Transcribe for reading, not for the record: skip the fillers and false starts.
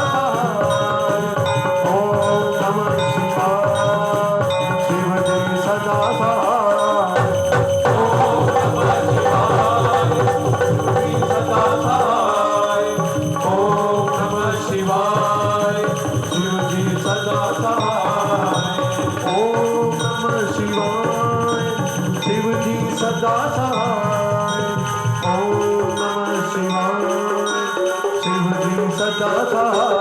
सहाय ओम नमः शिवाय शिवजी सदा सहाय ओम नमः शिवाय शिवजी सदा सहाय ओम नमः शिवाय शिवजी सदा सहाय ओम नमः शिवाय शिवजी सदा सहाय ओम नमः शिवाय शिवजी सदा सहाय